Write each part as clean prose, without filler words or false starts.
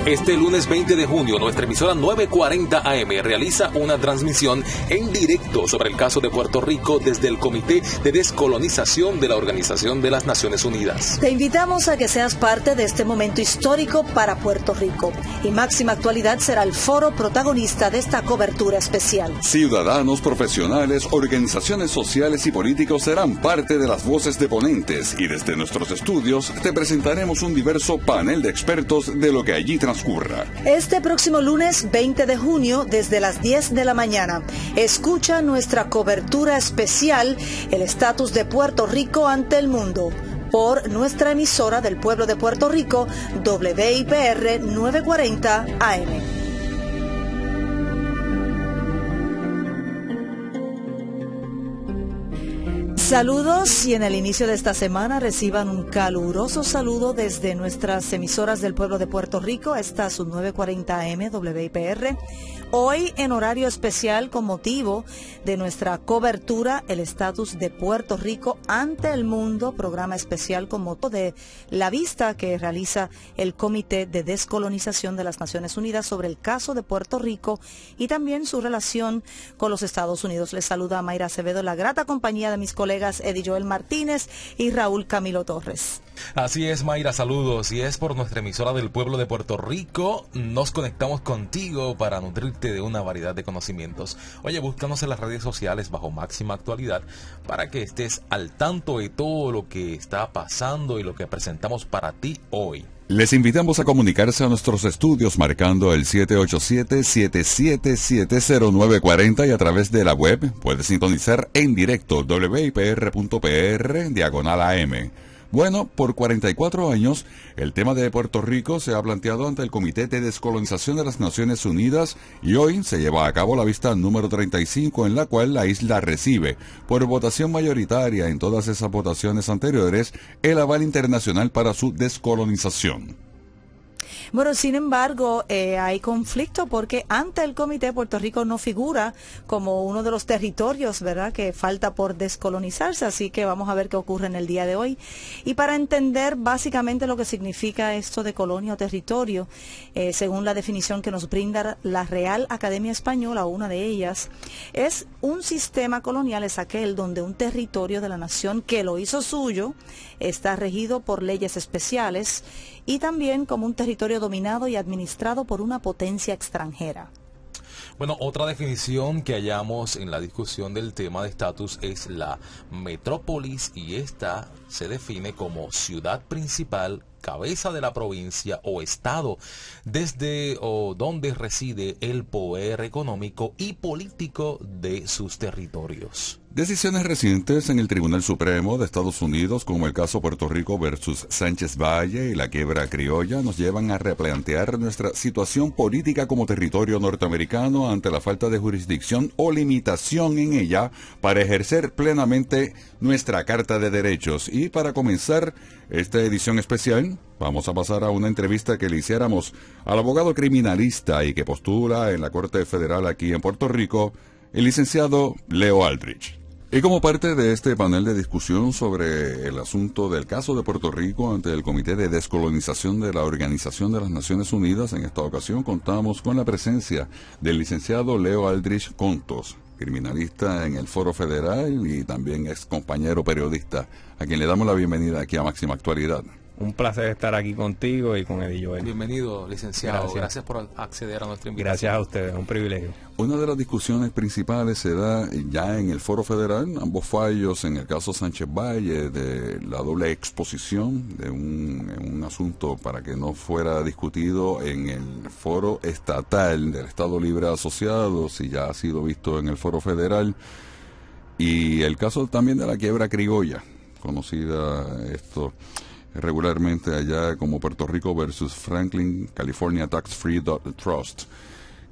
Este lunes 20 de junio, nuestra emisora 940 AM realiza una transmisión en directo sobre el caso de Puerto Rico desde el Comité de Descolonización de la Organización de las Naciones Unidas. Te invitamos a que seas parte de este momento histórico para Puerto Rico. Y Máxima Actualidad será el foro protagonista de esta cobertura especial. Ciudadanos, profesionales, organizaciones sociales y políticos serán parte de las voces de ponentes y desde nuestros estudios te presentaremos un diverso panel de expertos de lo que allí transcurra. Este próximo lunes 20 de junio, desde las 10 de la mañana, escucha nuestra cobertura especial, el estatus de Puerto Rico ante el mundo, por nuestra emisora del pueblo de Puerto Rico, WIPR 940 AM. Saludos, y en el inicio de esta semana reciban un caluroso saludo desde nuestras emisoras del pueblo de Puerto Rico. Esta es su 940 AM WIPR. Hoy en horario especial con motivo de nuestra cobertura, el estatus de Puerto Rico ante el mundo, programa especial con motivo de la vista que realiza el Comité de Descolonización de las Naciones Unidas sobre el caso de Puerto Rico y también su relación con los Estados Unidos. Les saluda Mayra Acevedo, la grata compañía de mis colegas Eddie Joel Martínez y Raúl Camilo Torres. Así es, Mayra, saludos. Y es por nuestra emisora del pueblo de Puerto Rico. Nos conectamos contigo para nutrirte de una variedad de conocimientos. Oye, búscanos en las redes sociales bajo Máxima Actualidad para que estés al tanto de todo lo que está pasando y lo que presentamos para ti hoy. Les invitamos a comunicarse a nuestros estudios marcando el 787-777-0940 y a través de la web puedes sintonizar en directo wipr.pr/AM. Bueno, por 44 años, el tema de Puerto Rico se ha planteado ante el Comité de Descolonización de las Naciones Unidas y hoy se lleva a cabo la vista número 35 en la cual la isla recibe, por votación mayoritaria en todas esas votaciones anteriores, el aval internacional para su descolonización. Bueno, sin embargo, hay conflicto porque ante el comité Puerto Rico no figura como uno de los territorios, ¿verdad?, que falta por descolonizarse, así que vamos a ver qué ocurre en el día de hoy. Y para entender básicamente lo que significa esto de colonia o territorio, según la definición que nos brinda la Real Academia Española, una de ellas, es un sistema colonial, es aquel donde un territorio de la nación que lo hizo suyo está regido por leyes especiales y también como un territorio dominado y administrado por una potencia extranjera. Bueno, otra definición que hallamos en la discusión del tema de estatus es la metrópolis, y esta se define como ciudad principal, cabeza de la provincia o estado desde o donde reside el poder económico y político de sus territorios. Decisiones recientes en el Tribunal Supremo de Estados Unidos, como el caso Puerto Rico versus Sánchez Valle y la quiebra criolla, nos llevan a replantear nuestra situación política como territorio norteamericano ante la falta de jurisdicción o limitación en ella para ejercer plenamente nuestra Carta de Derechos. Y para comenzar esta edición especial, vamos a pasar a una entrevista que le hiciéramos al abogado criminalista y que postula en la Corte Federal aquí en Puerto Rico, el licenciado Leo Aldrich. Y como parte de este panel de discusión sobre el asunto del caso de Puerto Rico ante el Comité de Descolonización de la Organización de las Naciones Unidas, en esta ocasión contamos con la presencia del licenciado Leo Aldrich Contos, criminalista en el Foro Federal y también ex compañero periodista, a quien le damos la bienvenida aquí a Máxima Actualidad. Un placer estar aquí contigo y con Eddie Joel. Bienvenido, licenciado. Gracias por acceder a nuestra invitación. Gracias a ustedes, es un privilegio. Una de las discusiones principales se da ya en el Foro Federal, ambos fallos en el caso Sánchez Valle, de la doble exposición de un asunto para que no fuera discutido en el Foro Estatal del Estado Libre Asociado, si ya ha sido visto en el Foro Federal, y el caso también de la quiebra criolla, conocida regularmente allá como Puerto Rico versus Franklin California Tax Free Trust.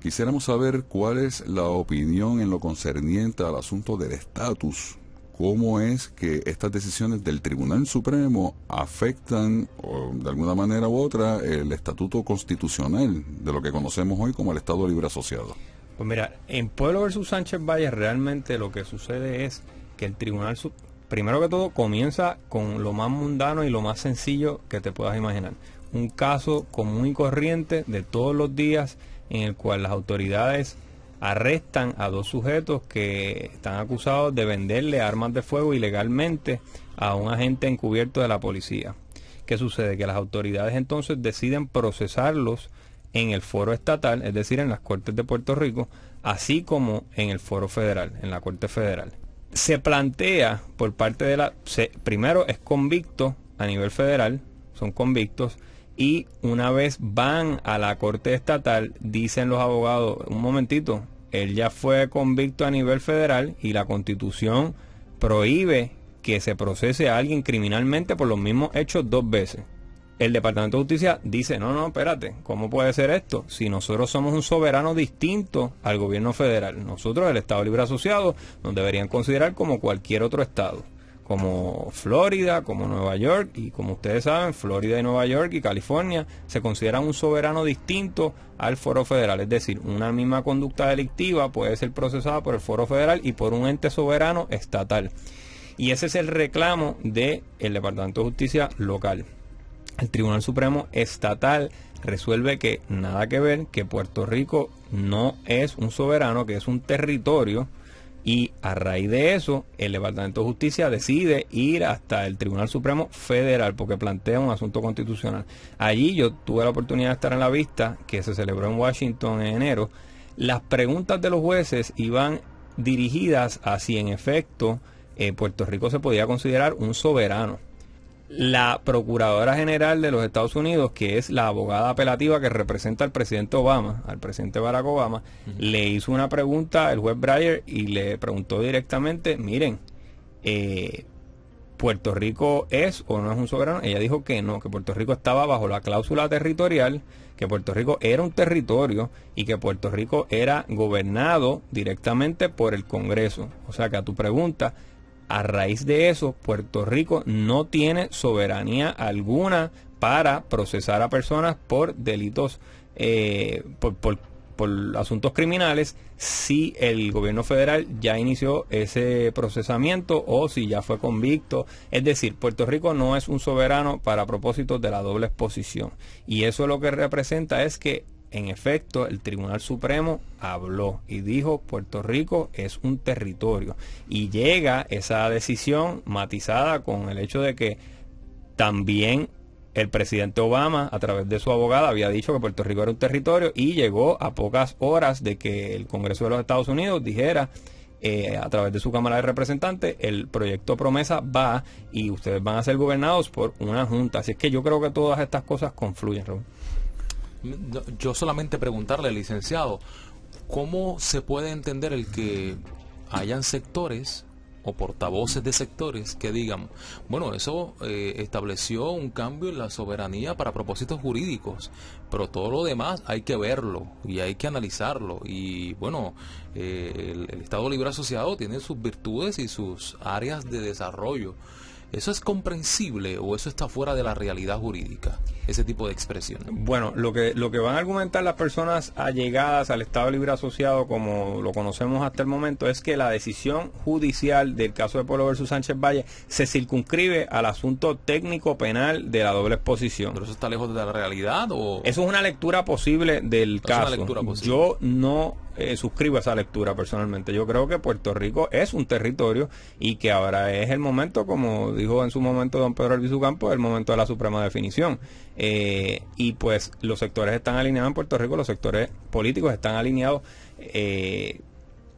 Quisiéramos saber cuál es la opinión en lo concerniente al asunto del estatus. ¿Cómo es que estas decisiones del Tribunal Supremo afectan, o de alguna manera u otra, el estatuto constitucional de lo que conocemos hoy como el Estado Libre Asociado? Pues mira, en Pueblo versus Sánchez Valle realmente lo que sucede es que el Tribunal primero que todo comienza con lo más mundano y lo más sencillo que te puedas imaginar. un caso común y corriente de todos los días en el cual las autoridades arrestan a dos sujetos que están acusados de venderle armas de fuego ilegalmente a un agente encubierto de la policía. ¿Qué sucede? Que las autoridades entonces deciden procesarlos en el foro estatal, es decir, en las Cortes de Puerto Rico, así como en el foro federal, en la Corte Federal. Se plantea por parte de primero es convicto a nivel federal, son convictos, y una vez van a la Corte Estatal, dicen los abogados, un momentito, él ya fue convicto a nivel federal y la Constitución prohíbe que se procese a alguien criminalmente por los mismos hechos dos veces. El Departamento de Justicia dice, no, espérate, ¿cómo puede ser esto? Si nosotros somos un soberano distinto al gobierno federal, nosotros, el Estado Libre Asociado, nos deberían considerar como cualquier otro estado, como Florida, como Nueva York, y como ustedes saben, Florida y Nueva York y California se consideran un soberano distinto al foro federal, es decir, una misma conducta delictiva puede ser procesada por el foro federal y por un ente soberano estatal. Y ese es el reclamo del Departamento de Justicia local. El Tribunal Supremo Estatal resuelve que nada que ver, que Puerto Rico no es un soberano, que es un territorio, y a raíz de eso el Departamento de Justicia decide ir hasta el Tribunal Supremo Federal porque plantea un asunto constitucional. Allí yo tuve la oportunidad de estar en la vista que se celebró en Washington en enero. Las preguntas de los jueces iban dirigidas a si en efecto Puerto Rico se podía considerar un soberano. La Procuradora General de los Estados Unidos, que es la abogada apelativa que representa al presidente Obama, al presidente Barack Obama, le hizo una pregunta al juez Breyer y le preguntó directamente, miren, ¿Puerto Rico es o no es un soberano? Ella dijo que no, que Puerto Rico estaba bajo la cláusula territorial, que Puerto Rico era un territorio y que Puerto Rico era gobernado directamente por el Congreso. O sea que a tu pregunta, a raíz de eso, Puerto Rico no tiene soberanía alguna para procesar a personas por delitos, por asuntos criminales, si el gobierno federal ya inició ese procesamiento o si ya fue convicto. Es decir, Puerto Rico no es un soberano para propósitos de la doble exposición. Y eso lo que representa es que, en efecto, el Tribunal Supremo habló y dijo Puerto Rico es un territorio, y llega esa decisión matizada con el hecho de que también el presidente Obama, a través de su abogada, había dicho que Puerto Rico era un territorio, y llegó a pocas horas de que el Congreso de los Estados Unidos dijera a través de su Cámara de Representantes, el proyecto promesa va y ustedes van a ser gobernados por una junta. Así es que yo creo que todas estas cosas confluyen, Raúl. Yo solamente preguntarle, licenciado, ¿cómo se puede entender el que hayan sectores o portavoces de sectores que digan, bueno, eso estableció un cambio en la soberanía para propósitos jurídicos, pero todo lo demás hay que verlo y hay que analizarlo? Y bueno, el Estado Libre Asociado tiene sus virtudes y sus áreas de desarrollo. ¿Eso es comprensible o eso está fuera de la realidad jurídica, ese tipo de expresión? Bueno, lo que van a argumentar las personas allegadas al Estado Libre Asociado, como lo conocemos hasta el momento, es que la decisión judicial del caso de Pueblo versus Sánchez Valle se circunscribe al asunto técnico penal de la doble exposición. ¿Pero eso está lejos de la realidad o...? Eso es una lectura posible del caso. Es una lectura posible. Yo no suscribo a esa lectura personalmente. Yo creo que Puerto Rico es un territorio y que ahora es el momento, como dijo en su momento don Pedro Albizu Campos, el momento de la suprema definición. Y pues los sectores están alineados en Puerto Rico, los sectores políticos están alineados,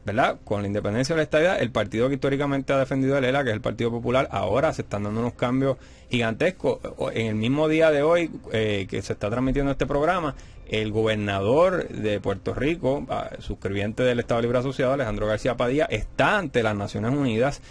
¿verdad?, con la independencia de la estadidad. El partido que históricamente ha defendido el ELA, que es el Partido Popular, ahora se están dando unos cambios gigantescos. En el mismo día de hoy que se está transmitiendo este programa, el gobernador de Puerto Rico, suscribiente del Estado Libre Asociado, Alejandro García Padilla, está ante las Naciones Unidas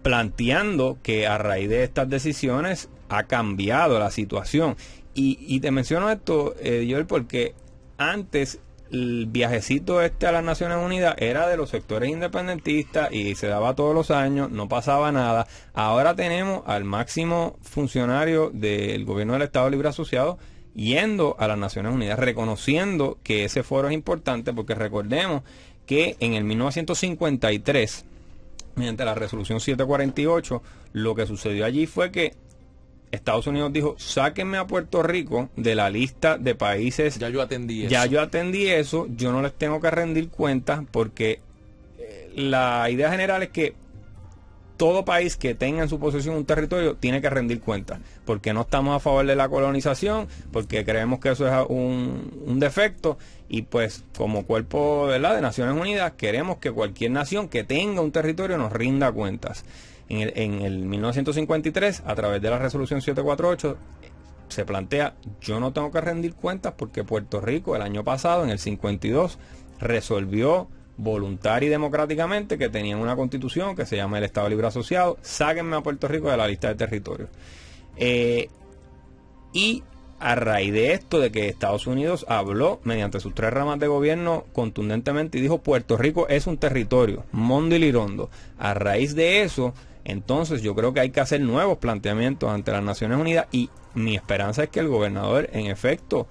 planteando que a raíz de estas decisiones ha cambiado la situación. Y te menciono esto, Joel, porque antes el viajecito a las Naciones Unidas era de los sectores independentistas y se daba todos los años, no pasaba nada. Ahora tenemos al máximo funcionario del gobierno del Estado Libre Asociado yendo a las Naciones Unidas, reconociendo que ese foro es importante, porque recordemos que en el 1953, mediante la resolución 748, lo que sucedió allí fue que Estados Unidos dijo, sáquenme a Puerto Rico de la lista de países. Ya yo atendí eso. Ya yo atendí eso, yo no les tengo que rendir cuentas porque la idea general es que todo país que tenga en su posesión un territorio tiene que rendir cuentas, porque no estamos a favor de la colonización, porque creemos que eso es un defecto, y pues como cuerpo, ¿verdad?, de Naciones Unidas queremos que cualquier nación que tenga un territorio nos rinda cuentas. En el 1953, a través de la resolución 748, se plantea, yo no tengo que rendir cuentas porque Puerto Rico el año pasado, en el 52, resolvió voluntaria y democráticamente que tenían una constitución que se llama el Estado Libre Asociado, sáquenme a Puerto Rico de la lista de territorios. Y a raíz de esto, de que Estados Unidos habló mediante sus 3 ramas de gobierno contundentemente y dijo Puerto Rico es un territorio, Mondo y Lirondo, a raíz de eso, entonces yo creo que hay que hacer nuevos planteamientos ante las Naciones Unidas, y mi esperanza es que el gobernador en efecto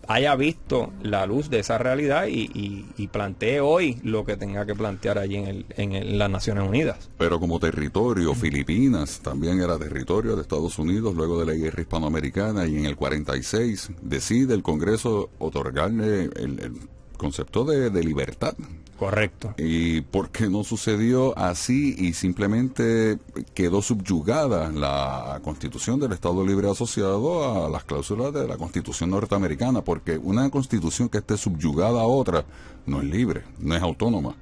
haya visto la luz de esa realidad y plantee hoy lo que tenga que plantear allí en las Naciones Unidas. Pero como territorio, Filipinas también era territorio de Estados Unidos luego de la guerra hispanoamericana, y en el 46 decide el Congreso otorgarle el concepto de libertad. Correcto. ¿Y por qué no sucedió así y simplemente quedó subyugada la Constitución del Estado Libre Asociado a las cláusulas de la Constitución norteamericana? Porque una Constitución que esté subyugada a otra no es libre, no es autónoma.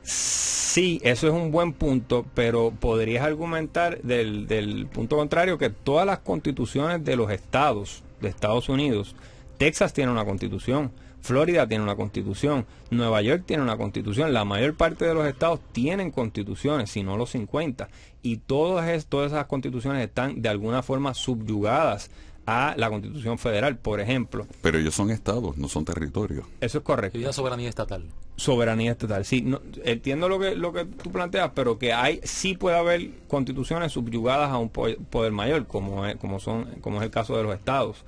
Sí, eso es un buen punto, pero podrías argumentar del punto contrario, que todas las constituciones de los estados de Estados Unidos, Texas tiene una constitución, Florida tiene una constitución, Nueva York tiene una constitución, la mayor parte de los estados tienen constituciones, si no los 50, y todas esas constituciones están de alguna forma subyugadas a la Constitución Federal, por ejemplo. Pero ellos son estados, no son territorios. Eso es correcto. Y la soberanía estatal. Soberanía estatal, sí. No, entiendo lo que tú planteas, pero que sí puede haber constituciones subyugadas a un poder mayor, como es el caso de los estados.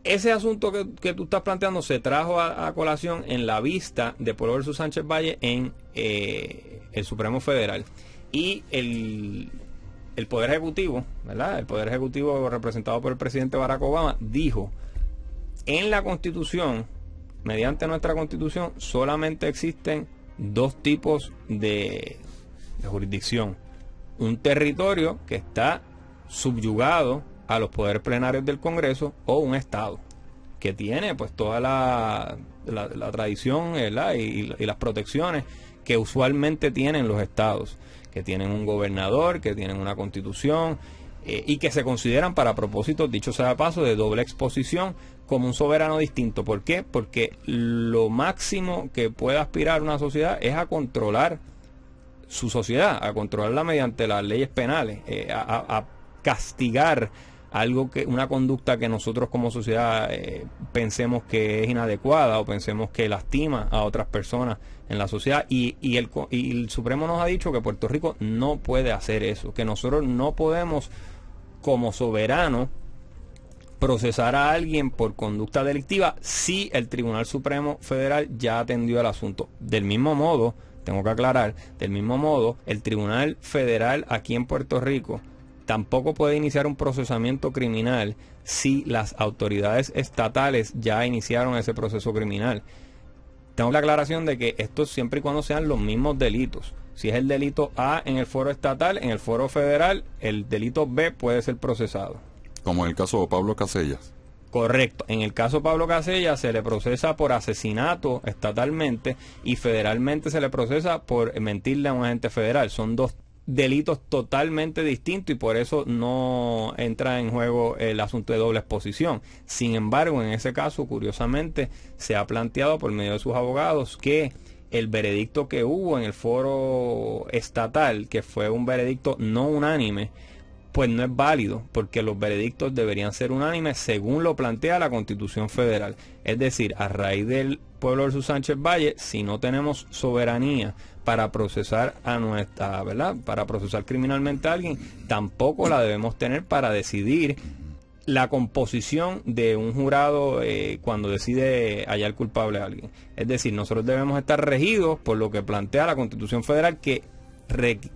Ese asunto que tú estás planteando se trajo a colación en la vista de Pueblo versus Sánchez Valle en el Supremo Federal. Y el Poder Ejecutivo, ¿verdad? El Poder Ejecutivo representado por el presidente Barack Obama dijo, en la Constitución, mediante nuestra Constitución, solamente existen 2 tipos de jurisdicción. Un territorio que está subyugado a los poderes plenarios del Congreso, o un estado que tiene pues toda la tradición, ¿verdad?, y las protecciones que usualmente tienen los estados, que tienen un gobernador, que tienen una constitución, y que se consideran para propósitos, dicho sea de paso, de doble exposición, como un soberano distinto. ¿Por qué? Porque lo máximo que puede aspirar una sociedad es a controlar su sociedad, a controlarla mediante las leyes penales, a castigar una conducta que nosotros como sociedad pensemos que es inadecuada o pensemos que lastima a otras personas en la sociedad, y el Supremo nos ha dicho que Puerto Rico no puede hacer eso, que nosotros no podemos como soberano procesar a alguien por conducta delictiva si el Tribunal Supremo Federal ya atendió el asunto. Del mismo modo, tengo que aclarar, el Tribunal Federal aquí en Puerto Rico tampoco puede iniciar un procesamiento criminal si las autoridades estatales ya iniciaron ese proceso criminal. Tengo la aclaración de que esto siempre y cuando sean los mismos delitos. Si es el delito A en el foro estatal, en el foro federal, el delito B puede ser procesado. Como en el caso de Pablo Casellas. Correcto. En el caso de Pablo Casellas se le procesa por asesinato estatalmente, y federalmente se le procesa por mentirle a un agente federal. Son 2 delitos totalmente distintos, y por eso no entra en juego el asunto de doble exposición. Sin embargo, en ese caso, curiosamente, se ha planteado por medio de sus abogados que el veredicto que hubo en el foro estatal, que fue un veredicto no unánime, pues no es válido, porque los veredictos deberían ser unánimes según lo plantea la Constitución Federal. Es decir, a raíz del Pueblo versus Sánchez Valle, si no tenemos soberanía para procesar para procesar criminalmente a alguien, tampoco la debemos tener para decidir la composición de un jurado cuando decide hallar culpable a alguien. Es decir, nosotros debemos estar regidos por lo que plantea la Constitución Federal, que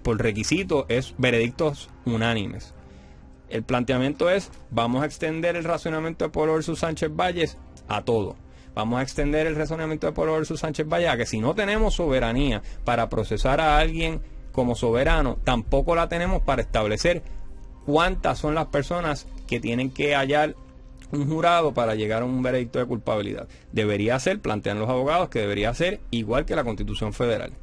por requisito es veredictos unánimes. El planteamiento es, vamos a extender el razonamiento de Pueblo versus Sánchez Valles a todo. Vamos a extender el razonamiento de Pueblo versus Sánchez Valles a que si no tenemos soberanía para procesar a alguien como soberano, tampoco la tenemos para establecer cuántas son las personas que tienen que hallar un jurado para llegar a un veredicto de culpabilidad. Debería ser, plantean los abogados, que debería ser igual que la Constitución Federal,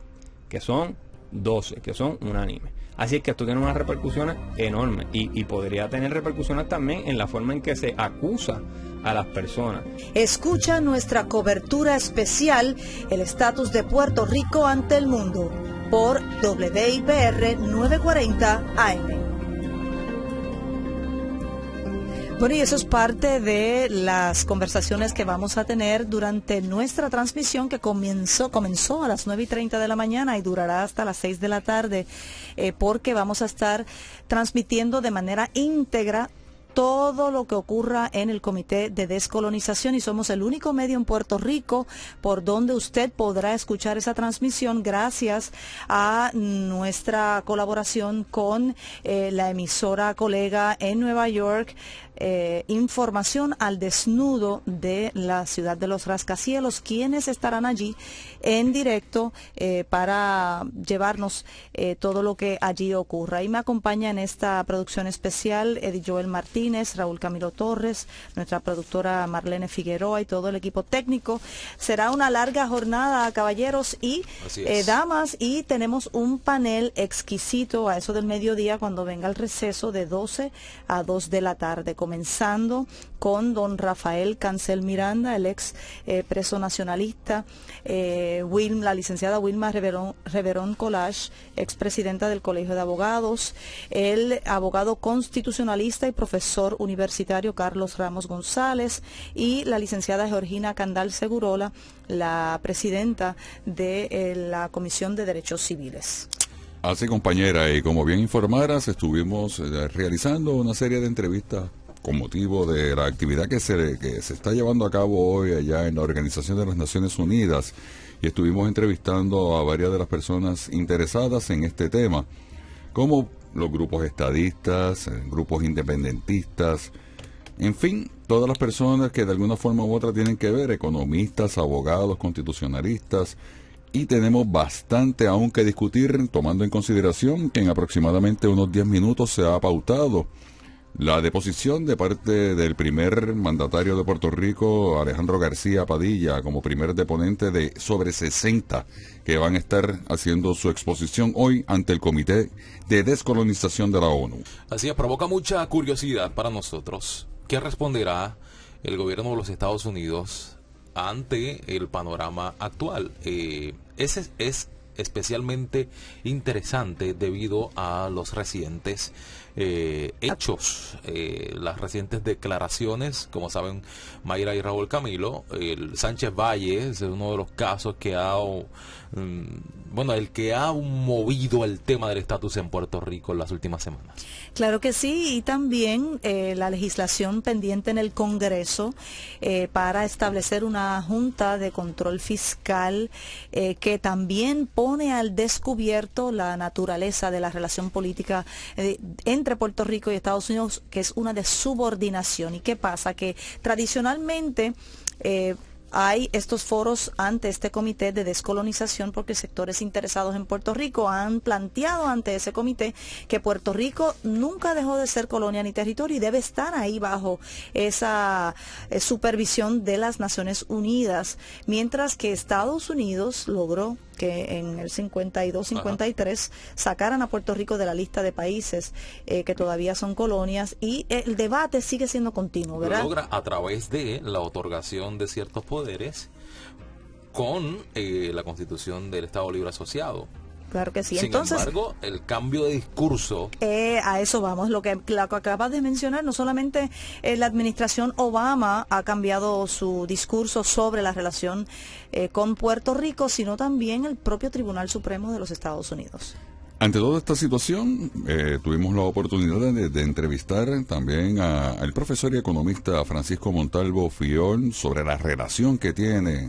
que son 12, que son unánimes. Así es que esto tiene unas repercusiones enormes y podría tener repercusiones también en la forma en que se acusa a las personas. Escucha nuestra cobertura especial, el estatus de Puerto Rico ante el mundo, por WIPR 940 AM. Bueno, y eso es parte de las conversaciones que vamos a tener durante nuestra transmisión que comenzó a las 9:30 de la mañana y durará hasta las 6 de la tarde, porque vamos a estar transmitiendo de manera íntegra todo lo que ocurra en el Comité de Descolonización, y somos el único medio en Puerto Rico por donde usted podrá escuchar esa transmisión gracias a nuestra colaboración con la emisora colega en Nueva York, Información al Desnudo de la ciudad de los rascacielos, quienes estarán allí en directo para llevarnos todo lo que allí ocurra. Y me acompaña en esta producción especial Edith Joel Martínez, Raúl Camilo Torres, nuestra productora Marlene Figueroa y todo el equipo técnico. Será una larga jornada, caballeros y damas, y tenemos un panel exquisito a eso del mediodía cuando venga el receso de 12 a 2 de la tarde, comenzando con don Rafael Cancel Miranda, el ex preso nacionalista, la licenciada Wilma Reverón Collage, expresidenta del Colegio de Abogados, el abogado constitucionalista y profesor universitario Carlos Ramos González y la licenciada Georgina Candal Segurola, la presidenta de la Comisión de Derechos Civiles. Así, compañera, y como bien informaras, estuvimos realizando una serie de entrevistas con motivo de la actividad que se está llevando a cabo hoy allá en la Organización de las Naciones Unidas, y estuvimos entrevistando a varias de las personas interesadas en este tema, como los grupos estadistas, grupos independentistas, en fin, todas las personas que de alguna forma u otra tienen que ver, economistas, abogados, constitucionalistas, y tenemos bastante aún que discutir, tomando en consideración que en aproximadamente unos 10 minutos se ha pautado la deposición de parte del primer mandatario de Puerto Rico, Alejandro García Padilla, como primer deponente de sobre 60 que van a estar haciendo su exposición hoy ante el Comité de Descolonización de la ONU. Así es, provoca mucha curiosidad para nosotros. ¿Qué responderá el gobierno de los Estados Unidos ante el panorama actual? Ese es especialmente interesante debido a los recientes hechos, las recientes declaraciones. Como saben, Mayra y Raúl Camilo, el Sánchez Valle es uno de los casos que el que ha movido el tema del estatus en Puerto Rico en las últimas semanas. Claro que sí, y también la legislación pendiente en el Congreso para establecer una Junta de Control Fiscal que también pone al descubierto la naturaleza de la relación política entre Puerto Rico y Estados Unidos, que es una de subordinación. ¿Y qué pasa? Que tradicionalmente hay estos foros ante este comité de descolonización porque sectores interesados en Puerto Rico han planteado ante ese comité que Puerto Rico nunca dejó de ser colonia ni territorio y debe estar ahí bajo esa supervisión de las Naciones Unidas, mientras que Estados Unidos logró que en el 52-53 sacaran a Puerto Rico de la lista de países que todavía son colonias, y el debate sigue siendo continuo, ¿verdad? Lo logra a través de la otorgación de ciertos poderes con la Constitución del Estado Libre Asociado. Claro que sí. Sin Entonces, embargo, el cambio de discurso... a eso vamos. Lo que acabas de mencionar, no solamente la administración Obama ha cambiado su discurso sobre la relación con Puerto Rico, sino también el propio Tribunal Supremo de los Estados Unidos. Ante toda esta situación, tuvimos la oportunidad de entrevistar también al profesor y economista Francisco Montalvo Fiol sobre la relación que tiene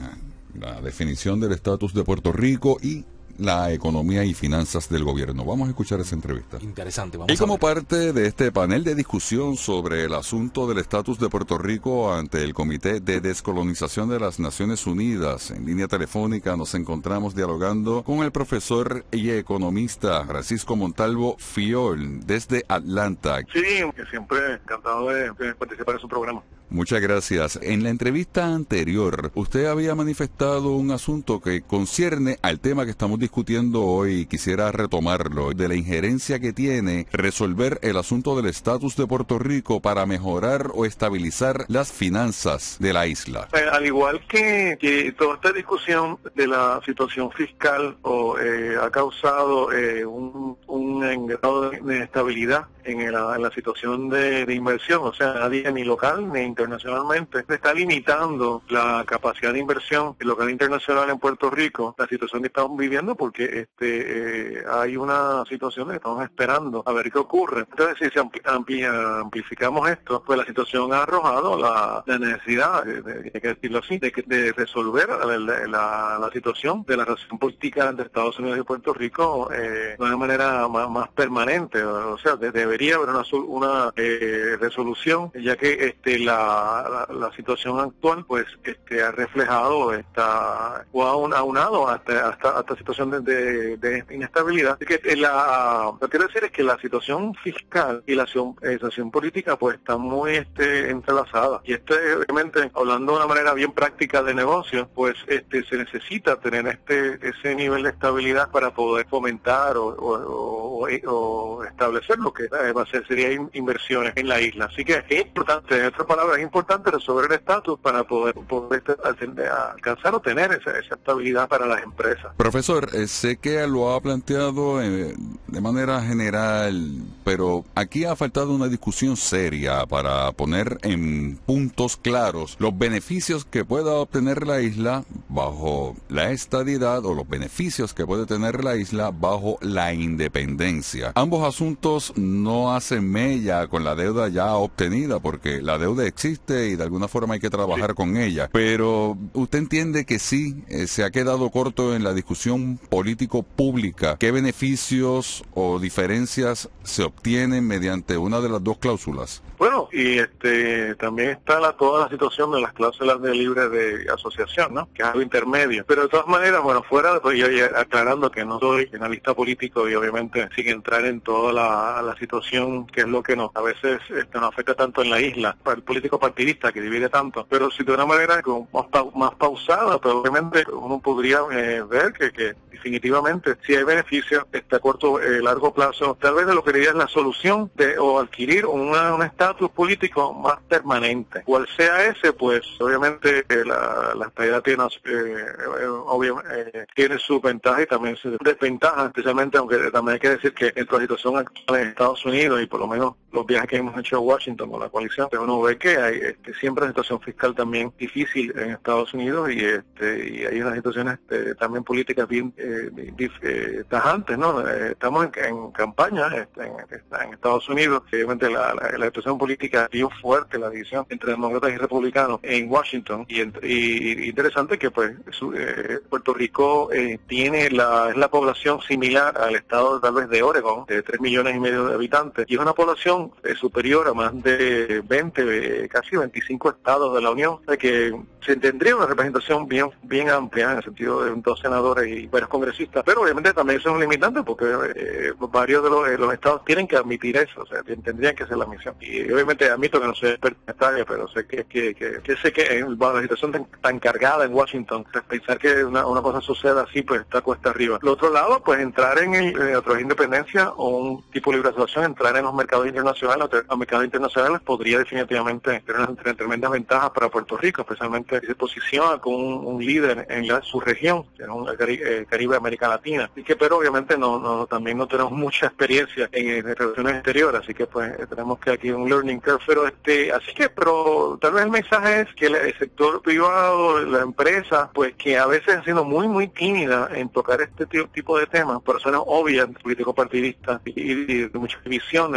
la definición del estatus de Puerto Rico y la economía y finanzas del gobierno. Vamos a escuchar esa entrevista. Interesante. Y como parte de este panel de discusión sobre el asunto del estatus de Puerto Rico ante el Comité de Descolonización de las Naciones Unidas, en línea telefónica nos encontramos dialogando con el profesor y economista Francisco Montalvo Fiol desde Atlanta. Sí, siempre encantado de participar en su programa. Muchas gracias. En la entrevista anterior, usted había manifestado un asunto que concierne al tema que estamos discutiendo hoy y quisiera retomarlo, de la injerencia que tiene resolver el asunto del estatus de Puerto Rico para mejorar o estabilizar las finanzas de la isla. Al igual que toda esta discusión de la situación fiscal ha causado un grado de inestabilidad en la situación de inversión, o sea, nadie ni local ni internacionalmente está limitando la capacidad de inversión local e internacional en Puerto Rico, la situación que estamos viviendo, porque hay una situación que estamos esperando a ver qué ocurre. Entonces, si amplificamos esto, pues la situación ha arrojado la necesidad, hay que decirlo así, de resolver la situación de la relación política entre Estados Unidos y Puerto Rico de una manera más permanente, o sea, debería haber una resolución, ya que la situación actual pues ha reflejado aunado hasta esta situación de inestabilidad. Así que lo que quiero decir es que la situación fiscal y la situación política pues están muy entrelazadas, y obviamente, hablando de una manera bien práctica de negocio, pues se necesita tener ese nivel de estabilidad para poder fomentar o establecer lo que sería inversiones en la isla. Así que es importante, en otras palabras, es importante resolver el estatus para poder alcanzar o tener esa estabilidad para las empresas. Profesor, sé que lo ha planteado de manera general, pero aquí ha faltado una discusión seria para poner en puntos claros los beneficios que pueda obtener la isla bajo la estadidad o los beneficios que puede tener la isla bajo la independencia. Ambos asuntos no hacen mella con la deuda ya obtenida, porque la deuda existe y de alguna forma hay que trabajar con ella. Pero usted entiende que sí, se ha quedado corto en la discusión político-pública. ¿Qué beneficios o diferencias se obtienen mediante una de las dos cláusulas? Bueno, y también está toda la situación de las cláusulas de libre de asociación, ¿no? Que es algo intermedio. Pero de todas maneras, bueno, pues yo aclarando que no soy analista político y obviamente sin entrar en toda la situación que es lo que a veces nos afecta tanto en la isla, para el político partidista que divide tanto, pero si de una manera más pausada, pero obviamente uno podría ver que definitivamente si hay beneficios a corto largo plazo, tal vez de lo que diría es la solución o adquirir un estatus político más permanente. Cual sea ese, pues obviamente la estadidad tiene sus ventajas y también sus desventajas, especialmente, aunque también hay que decir que en la situación actual en Estados Unidos y por lo menos los viajes que hemos hecho a Washington con la coalición, pues uno ve que hay siempre una situación fiscal también difícil en Estados Unidos y hay unas situaciones también políticas bien tajantes, ¿no? Estamos en campaña en Estados Unidos, obviamente la situación política es bien fuerte, la división entre demócratas y republicanos en Washington, y interesante que pues Puerto Rico tiene es la población similar al estado tal vez de Oregon, de 3,5 millones de habitantes, y es una población superior a más de 20, casi 25 estados de la Unión, o sea que se tendría una representación bien amplia en el sentido de 2 senadores y varios congresistas, pero obviamente también eso es un limitante porque varios de los estados tienen que admitir eso, o sea, tendrían que hacer la misión. Y obviamente admito que no soy experto en esta área, pero sé que la situación tan cargada en Washington, pensar que una cosa suceda así, pues está cuesta arriba. Lo otro lado, pues entrar en otra independencia o un tipo de libre asociación, entrar en los mercados internacionales. Los mercados internacionales podría definitivamente tener tremendas ventajas para Puerto Rico, especialmente si se posiciona como un líder en su región, que es Caribe, América Latina. Así que, pero obviamente también no tenemos mucha experiencia en relaciones exteriores, así que pues tenemos que aquí un learning curve, pero tal vez el mensaje es que el sector privado, la empresa, pues que a veces ha sido muy tímida en tocar este tipo de temas por razones obvias, político partidista y de mucha división,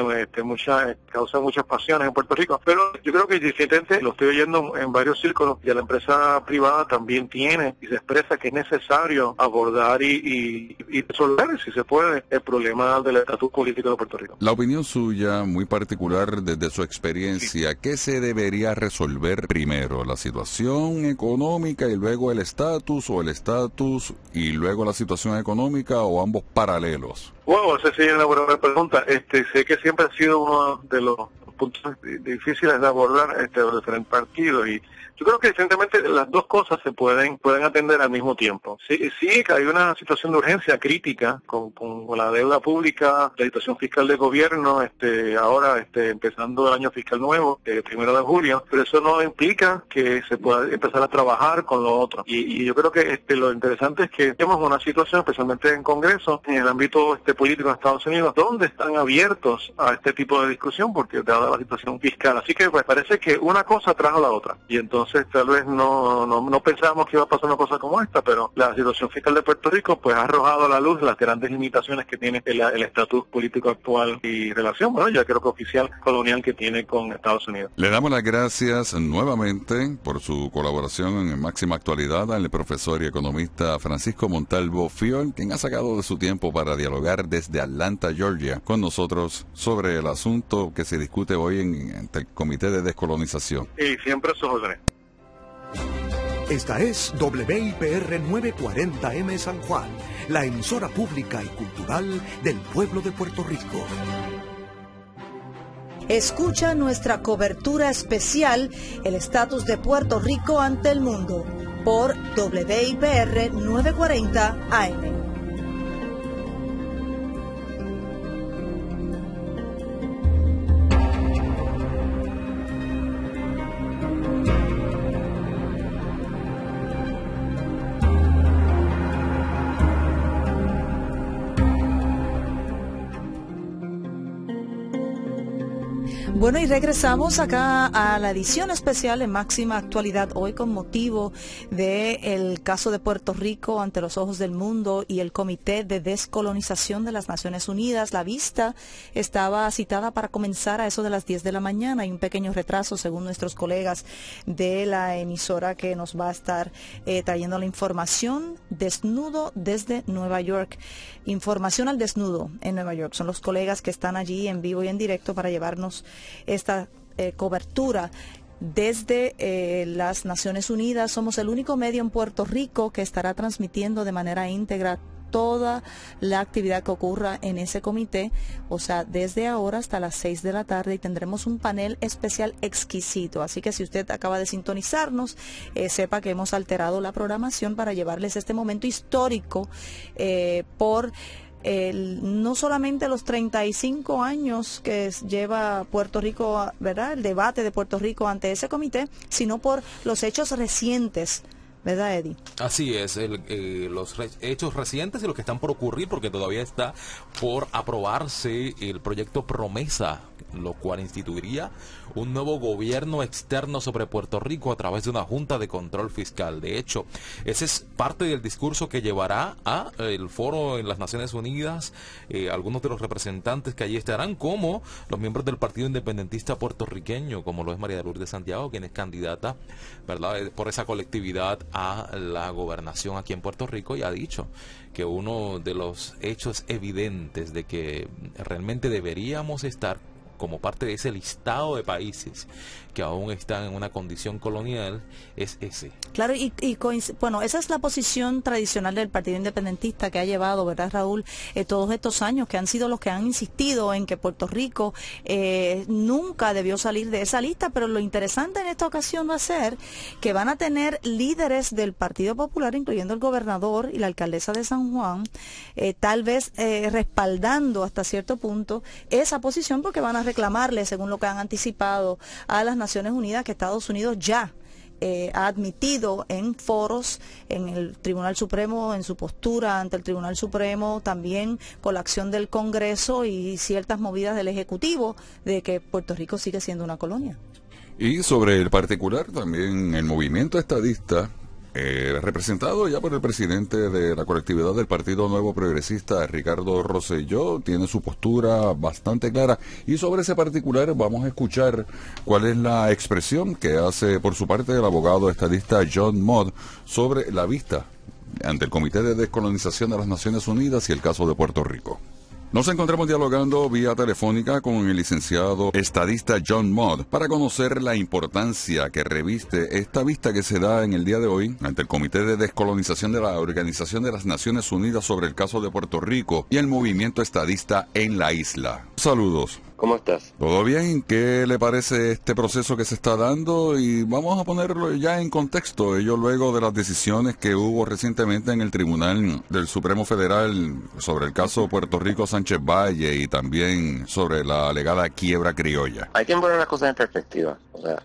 causa muchas pasiones en Puerto Rico. Pero yo creo que evidentemente lo estoy oyendo en varios círculos, y la empresa privada también tiene y se expresa que es necesario abordar y resolver, si se puede, el problema del estatus político de Puerto Rico. La opinión suya, muy particular desde su experiencia, ¿qué se debería resolver primero? ¿La situación económica y luego el estatus, o el estatus y luego la situación económica, o ambos paralelos? Bueno, esa sí es una buena pregunta. Sé que siempre ha sido uno de los puntos difíciles de abordar los diferentes partidos, y yo creo que evidentemente las dos cosas se pueden atender al mismo tiempo. Sí que hay una situación de urgencia crítica con la deuda pública, la situación fiscal del gobierno, ahora empezando el año fiscal nuevo, 1 de julio, pero eso no implica que se pueda empezar a trabajar con lo otro. Y yo creo que lo interesante es que tenemos una situación, especialmente en Congreso, en el ámbito político de Estados Unidos, donde están abiertos a este tipo de discusión, porque dada la situación fiscal. Así que pues parece que una cosa trajo la otra, y entonces tal vez no pensábamos que iba a pasar una cosa como esta, pero la situación fiscal de Puerto Rico pues ha arrojado a la luz las grandes limitaciones que tiene el estatus político actual y relación, bueno, ya creo que oficial colonial, que tiene con Estados Unidos. Le damos las gracias nuevamente por su colaboración en Máxima Actualidad al profesor y economista Francisco Montalvo Fiol, quien ha sacado de su tiempo para dialogar desde Atlanta, Georgia, con nosotros sobre el asunto que se discute hoy ante el Comité de Descolonización. Y siempre sus órdenes. Esta es WIPR 940M San Juan, la emisora pública y cultural del pueblo de Puerto Rico. Escucha nuestra cobertura especial, el estatus de Puerto Rico ante el mundo, por WIPR 940 AM. Bueno, y regresamos acá a la edición especial en Máxima Actualidad, hoy con motivo del caso de Puerto Rico ante los ojos del mundo y el Comité de Descolonización de las Naciones Unidas. La vista estaba citada para comenzar a eso de las 10 de la mañana. Hay un pequeño retraso según nuestros colegas de la emisora que nos va a estar trayendo la información. Desnudo desde Nueva York. Información al desnudo en Nueva York. Son los colegas que están allí en vivo y en directo para llevarnos esta cobertura desde las Naciones Unidas. Somos el único medio en Puerto Rico que estará transmitiendo de manera íntegra toda la actividad que ocurra en ese comité, o sea, desde ahora hasta las 6 de la tarde, y tendremos un panel especial exquisito. Así que si usted acaba de sintonizarnos, sepa que hemos alterado la programación para llevarles este momento histórico por no solamente los 35 años que lleva Puerto Rico, ¿verdad?, el debate de Puerto Rico ante ese comité, sino por los hechos recientes, ¿verdad, Eddie? Así es, los hechos recientes y los que están por ocurrir, porque todavía está por aprobarse el proyecto Promesa, lo cual instituiría un nuevo gobierno externo sobre Puerto Rico a través de una Junta de Control Fiscal. De hecho, ese es parte del discurso que llevará a el foro en las Naciones Unidas algunos de los representantes que allí estarán, como los miembros del Partido Independentista Puertorriqueño, como lo es María de Lourdes Santiago, quien es candidata, ¿verdad?, por esa colectividad a la gobernación aquí en Puerto Rico, y ha dicho que uno de los hechos evidentes de que realmente deberíamos estar como parte de ese listado de países que aún están en una condición colonial es ese. Claro, bueno, esa es la posición tradicional del Partido Independentista que ha llevado, ¿verdad, Raúl?, todos estos años, que han sido los que han insistido en que Puerto Rico nunca debió salir de esa lista. Pero lo interesante en esta ocasión va a ser que van a tener líderes del Partido Popular, incluyendo el gobernador y la alcaldesa de San Juan, tal vez respaldando hasta cierto punto esa posición, porque van a reclamarle, según lo que han anticipado a las Naciones Unidas, que Estados Unidos ya ha admitido en foros, en el Tribunal Supremo, en su postura ante el Tribunal Supremo, también con la acción del Congreso y ciertas movidas del Ejecutivo, de que Puerto Rico sigue siendo una colonia. Y sobre el particular, también el movimiento estadista representado ya por el presidente de la colectividad del Partido Nuevo Progresista, Ricardo Rosselló, tiene su postura bastante clara, y sobre ese particular vamos a escuchar cuál es la expresión que hace por su parte el abogado estadista John Mott sobre la vista ante el Comité de Descolonización de las Naciones Unidas y el caso de Puerto Rico. Nos encontramos dialogando vía telefónica con el licenciado estadista John Mott para conocer la importancia que reviste esta vista que se da en el día de hoy ante el Comité de Descolonización de la Organización de las Naciones Unidas sobre el caso de Puerto Rico y el movimiento estadista en la isla. Saludos. ¿Cómo estás? ¿Todo bien? ¿Qué le parece este proceso que se está dando? Y vamos a ponerlo ya en contexto, ello luego de las decisiones que hubo recientemente en el Tribunal del Supremo Federal sobre el caso Puerto Rico Sánchez Valle y también sobre la alegada quiebra criolla. Hay que poner las cosas en perspectiva. O sea,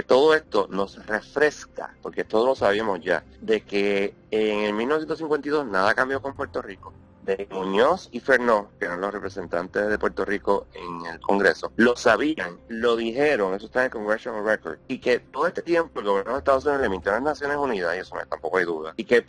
todo esto nos refresca, porque todos lo sabíamos ya, de que en el 1952 nada cambió con Puerto Rico. De Muñoz y Fernó, que eran los representantes de Puerto Rico en el Congreso, lo sabían, lo dijeron, eso está en el Congressional Record, y que todo este tiempo el gobierno de Estados Unidos le mintió a las Naciones Unidas, y eso tampoco hay duda, y que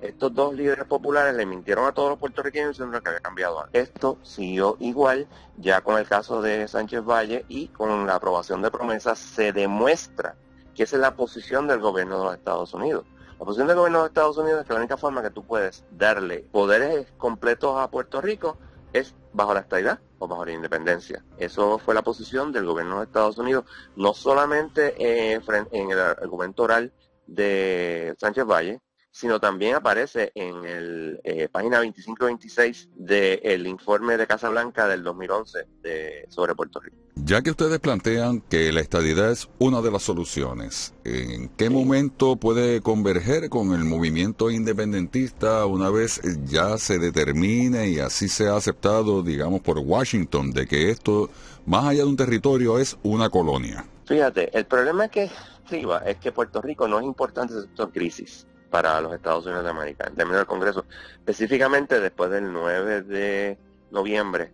estos dos líderes populares le mintieron a todos los puertorriqueños diciendo que había cambiado. Esto siguió igual, ya con el caso de Sánchez Valle y con la aprobación de promesas se demuestra que esa es la posición del gobierno de los Estados Unidos. La posición del gobierno de Estados Unidos es que la única forma que tú puedes darle poderes completos a Puerto Rico es bajo la estadidad o bajo la independencia. Eso fue la posición del gobierno de Estados Unidos, no solamente en el argumento oral de Sánchez Valle, sino también aparece en el página 25 y 26 del informe de Casa Blanca del 2011 sobre Puerto Rico. Ya que ustedes plantean que la estadidad es una de las soluciones, ¿en qué momento puede converger con el movimiento independentista una vez ya se determine y así sea aceptado, digamos, por Washington, de que esto, más allá de un territorio, es una colonia? Fíjate, el problema es que Puerto Rico no es importante en sector crisis para los Estados Unidos de América, en términos del Congreso, específicamente después del 9 de noviembre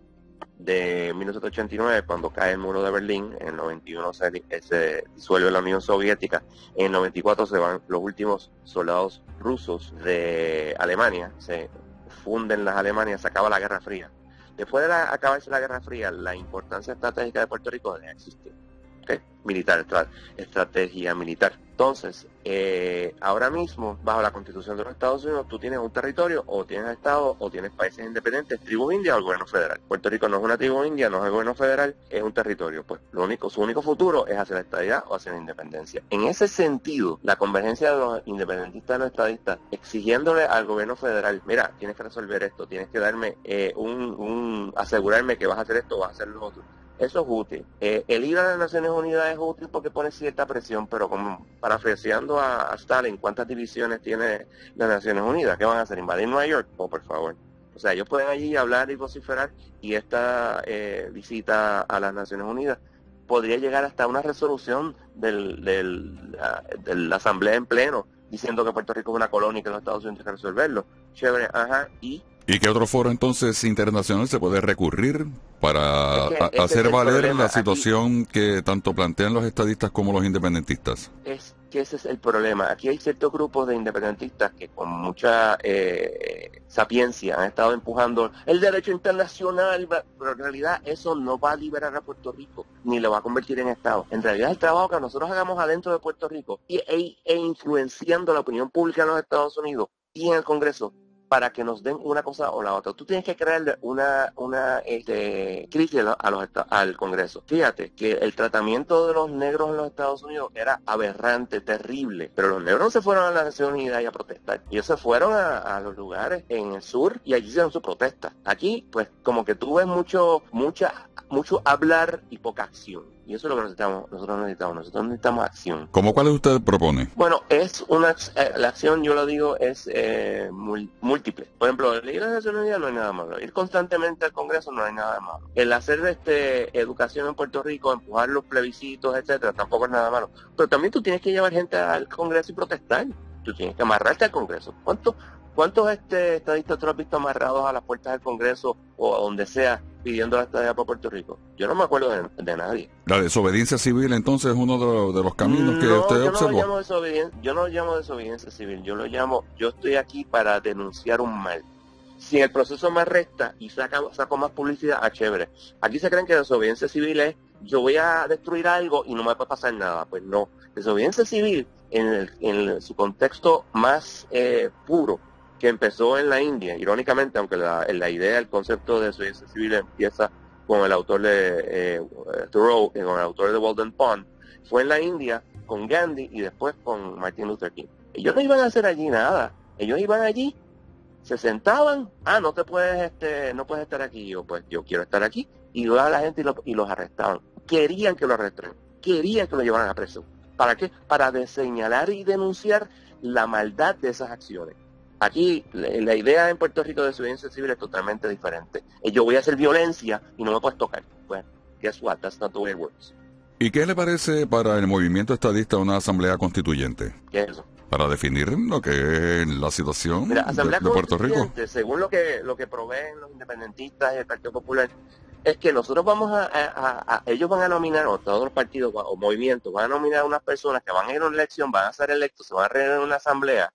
de 1989, cuando cae el muro de Berlín. En el 91 se disuelve la Unión Soviética, en el 94 se van los últimos soldados rusos de Alemania, se funden las Alemanias, se acaba la Guerra Fría. Después de acabarse la Guerra Fría, la importancia estratégica de Puerto Rico deja de existir. ¿Okay? Militar, estrategia militar. Entonces, ahora mismo, bajo la Constitución de los Estados Unidos, tú tienes un territorio, o tienes Estado, o tienes países independientes, tribu india o el gobierno federal. Puerto Rico no es una tribu india, no es el gobierno federal, es un territorio. Pues su único futuro es hacia la estadidad o hacia la independencia. En ese sentido, la convergencia de los independentistas y los estadistas, exigiéndole al gobierno federal, mira, tienes que resolver esto, tienes que darme asegurarme que vas a hacer esto, vas a hacer lo otro. Eso es útil. El ir a las Naciones Unidas es útil porque pone cierta presión, pero como parafraseando a Stalin, ¿cuántas divisiones tiene las Naciones Unidas? ¿Qué van a hacer? ¿Invadir Nueva York? Oh, por favor. O sea, ellos pueden allí hablar y vociferar, y esta visita a las Naciones Unidas podría llegar hasta una resolución de la Asamblea en pleno, diciendo que Puerto Rico es una colonia y que los Estados Unidos tienen que resolverlo. Chévere, ajá, ¿Y qué otro foro entonces internacional se puede recurrir para hacer valer la situación que tanto plantean los estadistas como los independentistas? Es que ese es el problema. Aquí hay ciertos grupos de independentistas que con mucha sapiencia han estado empujando el derecho internacional, pero en realidad eso no va a liberar a Puerto Rico, ni lo va a convertir en Estado. En realidad el trabajo que nosotros hagamos adentro de Puerto Rico e influenciando la opinión pública en los Estados Unidos y en el Congreso, para que nos den una cosa o la otra. Tú tienes que crearle una crisis al Congreso. Fíjate que el tratamiento de los negros en los Estados Unidos era aberrante, terrible, pero los negros no se fueron a las Naciones Unidas a protestar. Ellos se fueron a los lugares en el sur y allí hicieron su protesta. Aquí, pues, como que tú ves mucho hablar y poca acción. Y eso es lo que nosotros necesitamos acción. ¿Cómo cuál usted propone? Bueno, la acción, yo lo digo, es múltiple. Por ejemplo, el ir a las Naciones Unidas no hay nada malo. Ir constantemente al Congreso no hay nada malo. El hacer educación en Puerto Rico, empujar los plebiscitos, etcétera, tampoco es nada malo. Pero también tú tienes que llevar gente al Congreso y protestar. Tú tienes que amarrarte al Congreso. ¿Cuántos estadistas tú has visto amarrados a las puertas del Congreso o a donde sea pidiendo la estadía para Puerto Rico? Yo no me acuerdo de nadie. La desobediencia civil, entonces, es uno de los caminos que No, usted yo observó. no lo llamo desobediencia, yo no lo llamo desobediencia civil, yo estoy aquí para denunciar un mal. Si el proceso me arresta y saco más publicidad, chévere. Aquí se creen que desobediencia civil es, yo voy a destruir algo y no me puede pasar nada. Pues no, desobediencia civil en su contexto más puro, que empezó en la India, irónicamente, aunque la idea, el concepto de desobediencia civil empieza con el autor de Thoreau, con el autor de Walden Pond, fue en la India con Gandhi y después con Martin Luther King. Ellos no iban a hacer allí nada, ellos iban allí, se sentaban, no puedes estar aquí, pues yo quiero estar aquí, y luego a la gente y los arrestaban. Querían que lo arrestaran, querían que lo llevaran a preso. ¿Para qué? Para señalar y denunciar la maldad de esas acciones. Aquí la idea en Puerto Rico de desobediencia civil es totalmente diferente. Yo voy a hacer violencia y no me puedes tocar. Bueno, guess what? That's not the way it works. ¿Y qué le parece para el movimiento estadista una asamblea constituyente? ¿Qué es eso? Para definir lo que es la situación Mira, Asamblea de Puerto Rico. Constituyente, según lo que proveen los independentistas y el Partido Popular, es que nosotros ellos van a nominar, o todos los partidos o movimientos van a nominar a unas personas que van a ir a una elección, van a ser electos, se van a reunir en una asamblea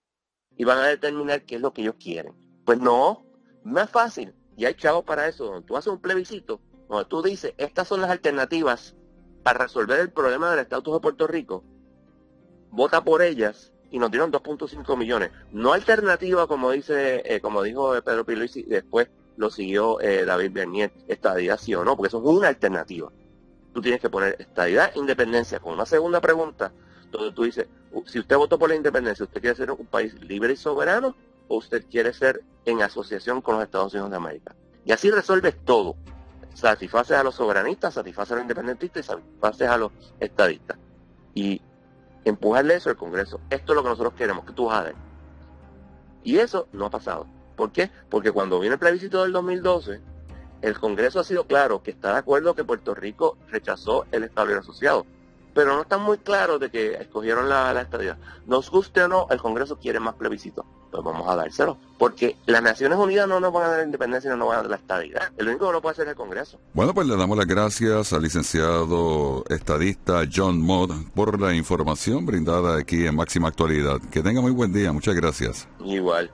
y van a determinar qué es lo que ellos quieren. Pues no, más fácil, y hay chavos para eso, donde tú haces un plebiscito, donde tú dices, estas son las alternativas para resolver el problema del estatus de Puerto Rico, vota por ellas, y nos dieron 2.5 millones. No alternativa, como dijo Pedro Pierluisi, y después lo siguió David Bernier, estadidad sí o no, porque eso es una alternativa. Tú tienes que poner estadidad, independencia, con una segunda pregunta, donde tú dices, si usted votó por la independencia, ¿usted quiere ser un país libre y soberano o usted quiere ser en asociación con los Estados Unidos de América? Y así resuelves todo. Satisfaces a los soberanistas, satisfaces a los independentistas y satisfaces a los estadistas. Y empujarle eso al Congreso. Esto es lo que nosotros queremos, que tú hagas. Y eso no ha pasado. ¿Por qué? Porque cuando vino el plebiscito del 2012, el Congreso ha sido claro que está de acuerdo que Puerto Rico rechazó el Estado Libre Asociado, pero no están muy claros de que escogieron la estadidad. Nos guste o no, el Congreso quiere más plebiscito. Pues vamos a dárselo. Porque las Naciones Unidas no nos van a dar la independencia y no nos van a dar la estadidad. El único que lo puede hacer es el Congreso. Bueno, pues le damos las gracias al licenciado estadista John Mott por la información brindada aquí en Máxima Actualidad. Que tenga muy buen día. Muchas gracias. Igual.